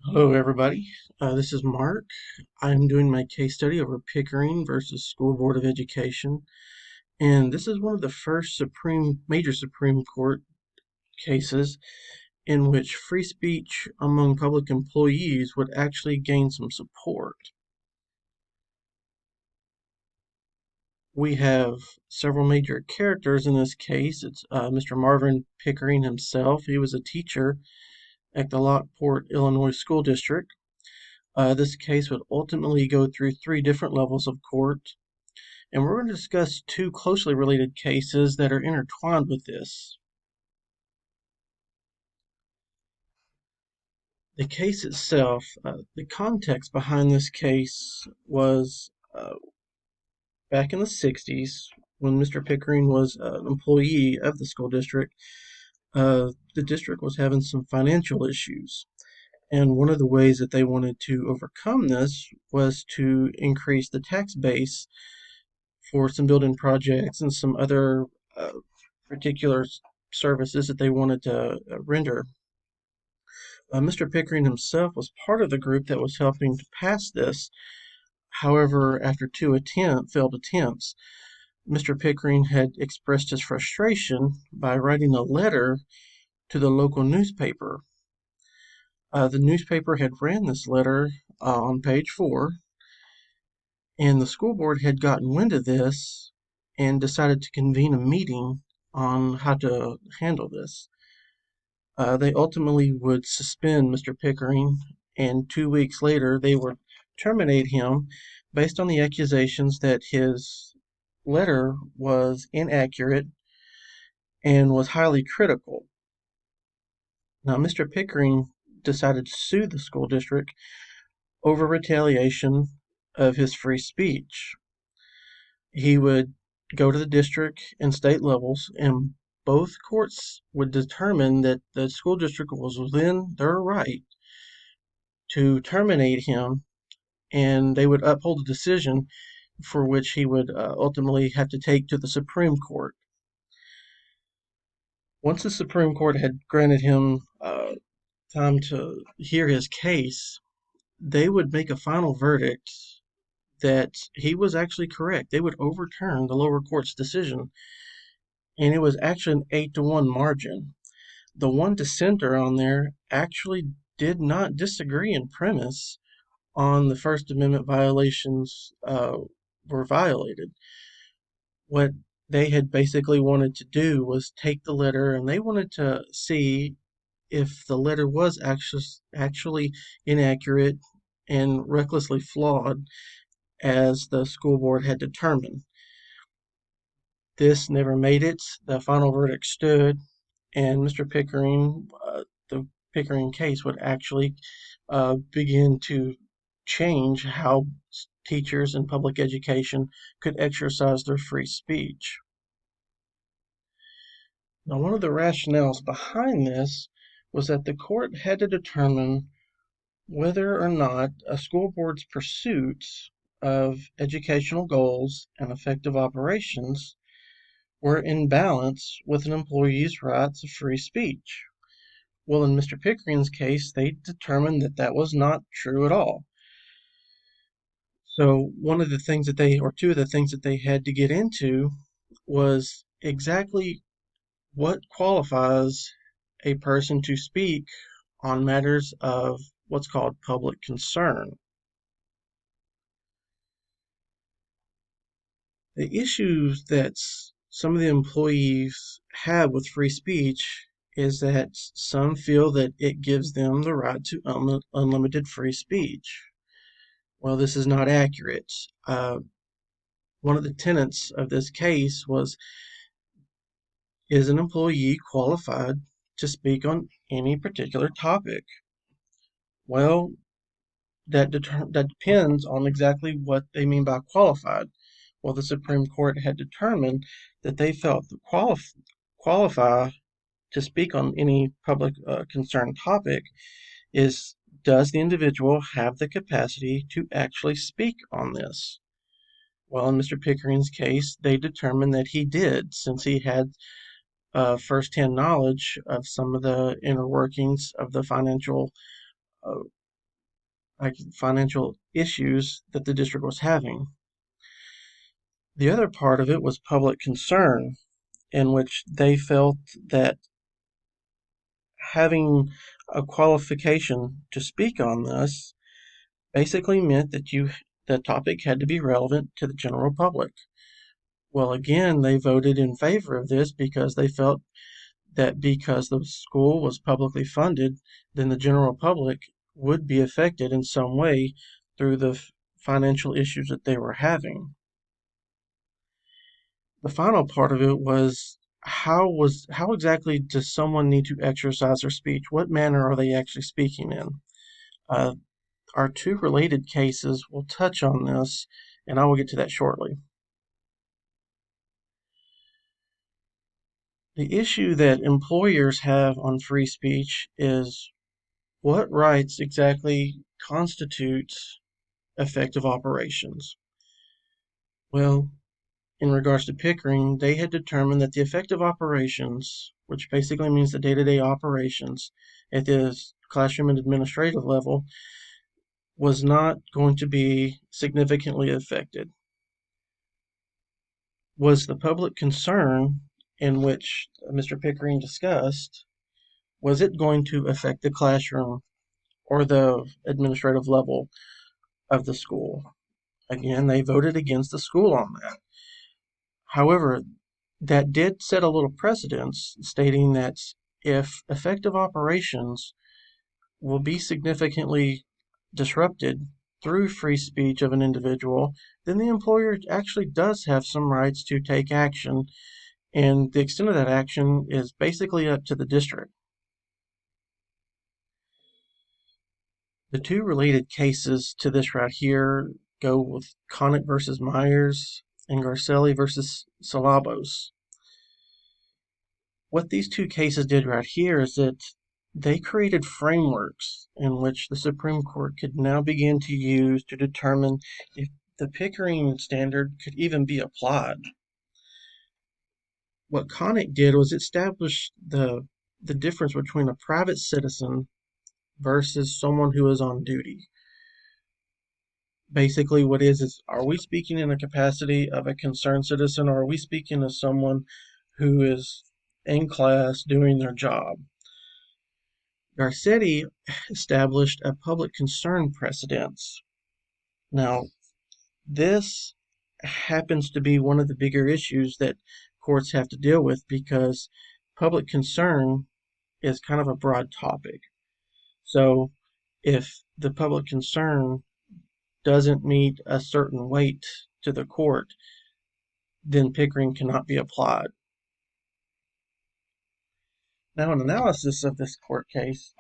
Hello, everybody. This is Mark. I'm doing my case study over Pickering versus School Board of Education, and this is one of the first major Supreme Court cases in which free speech among public employees would actually gain some support. We have several major characters in this case. It's Mr. Marvin Pickering himself. He was a teacher at the Lockport, Illinois School District. This case would ultimately go through three different levels of court, and we're going to discuss two closely related cases that are intertwined with this. The case itself, the context behind this case was back in the 60s when Mr. Pickering was an employee of the school district. The district was having some financial issues. And one of the ways that they wanted to overcome this was to increase the tax base for some building projects and some other particular services that they wanted to render. Mr. Pickering himself was part of the group that was helping to pass this. However, after two failed attempts, Mr. Pickering had expressed his frustration by writing a letter to the local newspaper. The newspaper had ran this letter on page 4, and the school board had gotten wind of this and decided to convene a meeting on how to handle this. They ultimately would suspend Mr. Pickering, and 2 weeks later they would terminate him based on the accusations that his letter was inaccurate and was highly critical. Now, Mr. Pickering decided to sue the school district over retaliation of his free speech. He would go to the district and state levels, and both courts would determine that the school district was within their right to terminate him, and they would uphold the decision for which he would ultimately have to take to the Supreme Court. Once the Supreme Court had granted him time to hear his case, they would make a final verdict that he was actually correct. They would overturn the lower court's decision, and it was actually an 8-1 margin. The one dissenter on there actually did not disagree in premise on the First Amendment violations were violated. What they had basically wanted to do was take the letter, and they wanted to see if the letter was actually inaccurate and recklessly flawed as the school board had determined. This never made it. The final verdict stood, and Mr. Pickering, the Pickering case would actually begin to change how teachers in public education could exercise their free speech. Now, one of the rationales behind this was that the court had to determine whether or not a school board's pursuits of educational goals and effective operations were in balance with an employee's rights of free speech. Well, in Mr. Pickering's case, they determined that that was not true at all. So one of the things that they, or two of the things that they had to get into was exactly what qualifies a person to speak on matters of what's called public concern. The issues that some of the employees have with free speech is that some feel that it gives them the right to unlimited free speech. Well, this is not accurate. One of the tenets of this case was, is an employee qualified to speak on any particular topic? Well, that depends on exactly what they mean by qualified. Well, the Supreme Court had determined that they felt to qualify to speak on any public concern topic is, does the individual have the capacity to actually speak on this? Well, in Mr. Pickering's case, they determined that he did, since he had firsthand knowledge of some of the inner workings of the financial like financial issues that the district was having. The other part of it was public concern, in which they felt that having a qualification to speak on this basically meant that the topic had to be relevant to the general public. Well, again, they voted in favor of this because they felt that because the school was publicly funded, then the general public would be affected in some way through the financial issues that they were having. The final part of it was how exactly does someone need to exercise their speech? What manner are they actually speaking in? Uh, our two related cases will touch on this, and I will get to that shortly. The issue that employers have on free speech is what rights exactly constitutes effective operations. Well, in regards to Pickering, they had determined that the effective operations, which basically means the day-to-day operations at the classroom and administrative level, was not going to be significantly affected. Was the public concern in which Mr. Pickering discussed, was it going to affect the classroom or the administrative level of the school? Again, they voted against the school on that. However, that did set a little precedence stating that if effective operations will be significantly disrupted through free speech of an individual, then the employer actually does have some rights to take action, and the extent of that action is basically up to the district. The two related cases to this right here go with Connick versus Myers and Garcelli versus Salabos. What these two cases did right here is that they created frameworks in which the Supreme Court could now begin to use to determine if the Pickering standard could even be applied. What Connick did was establish the difference between a private citizen versus someone who is on duty. Basically, what is are we speaking in the capacity of a concerned citizen, or are we speaking as someone who is in class doing their job? Garcetti established a public concern precedence. Now, this happens to be one of the bigger issues that courts have to deal with because public concern is kind of a broad topic. So, if the public concern doesn't meet a certain weight to the court, then Pickering cannot be applied. Now, an analysis of this court case,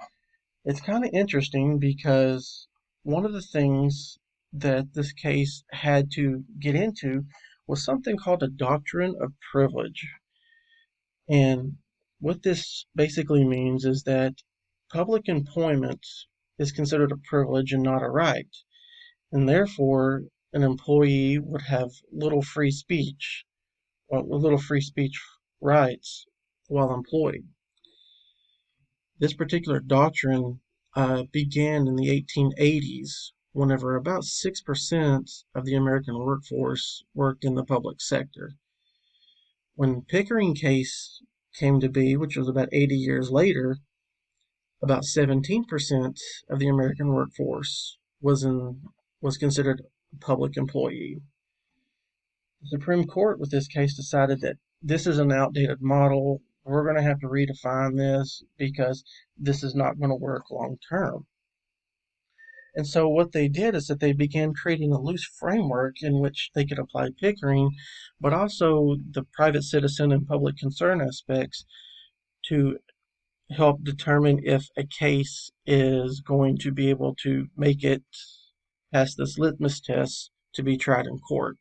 it's kind of interesting because one of the things that this case had to get into was something called a doctrine of privilege. And what this basically means is that public employment is considered a privilege and not a right. And therefore, an employee would have little free speech, or little free speech rights while employed. This particular doctrine began in the 1880s, whenever about 6% of the American workforce worked in the public sector. When Pickering case came to be, which was about 80 years later, about 17% of the American workforce was considered a public employee. The Supreme Court with this case decided that this is an outdated model. We're going to have to redefine this because this is not going to work long term. And so what they did is that they began creating a loose framework in which they could apply Pickering, but also the private citizen and public concern aspects to help determine if a case is going to be able to make it past this litmus test to be tried in court.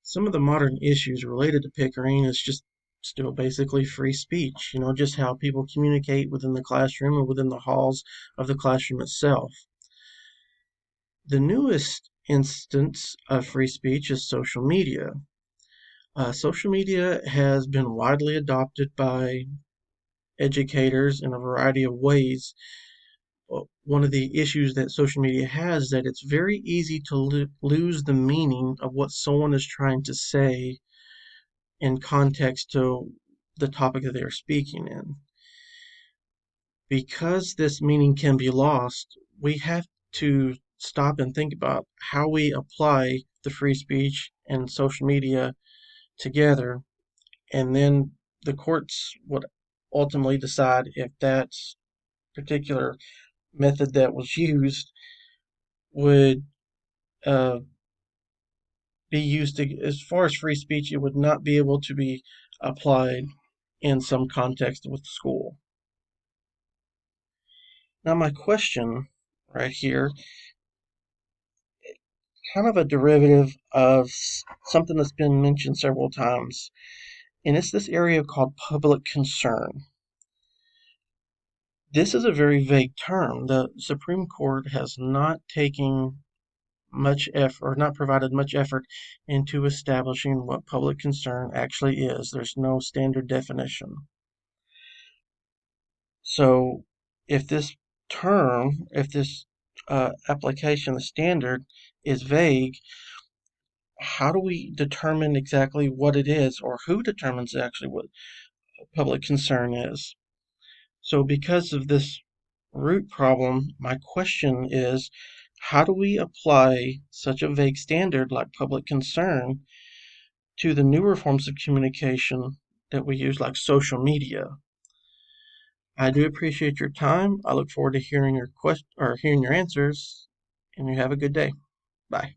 Some of the modern issues related to Pickering is just still basically free speech, just how people communicate within the classroom or within the halls of the classroom itself. The newest instance of free speech is social media. Social media has been widely adopted by educators in a variety of ways, one of the issues that social media has, that it's very easy to lose the meaning of what someone is trying to say in context to the topic that they're speaking in. Because this meaning can be lost, we have to stop and think about how we apply the free speech and social media together, and then the courts would ultimately decide if that particular method that was used would uh, be used to, as far as free speech, it would not be able to be applied in some context with school. Now, my question right here, kind of a derivative of something that's been mentioned several times, and it's this area called public concern. This is a very vague term. The Supreme Court has not taken much effort, or not provided much effort, into establishing what public concern actually is. There's no standard definition. So, if this term, if this application, the standard, is vague, how do we determine exactly what it is, or who determines actually what public concern is? So, because of this root problem, my question is, how do we apply such a vague standard like public concern to the newer forms of communication that we use, like social media? I do appreciate your time. I look forward to hearing your hearing your answers, and you have a good day. Bye.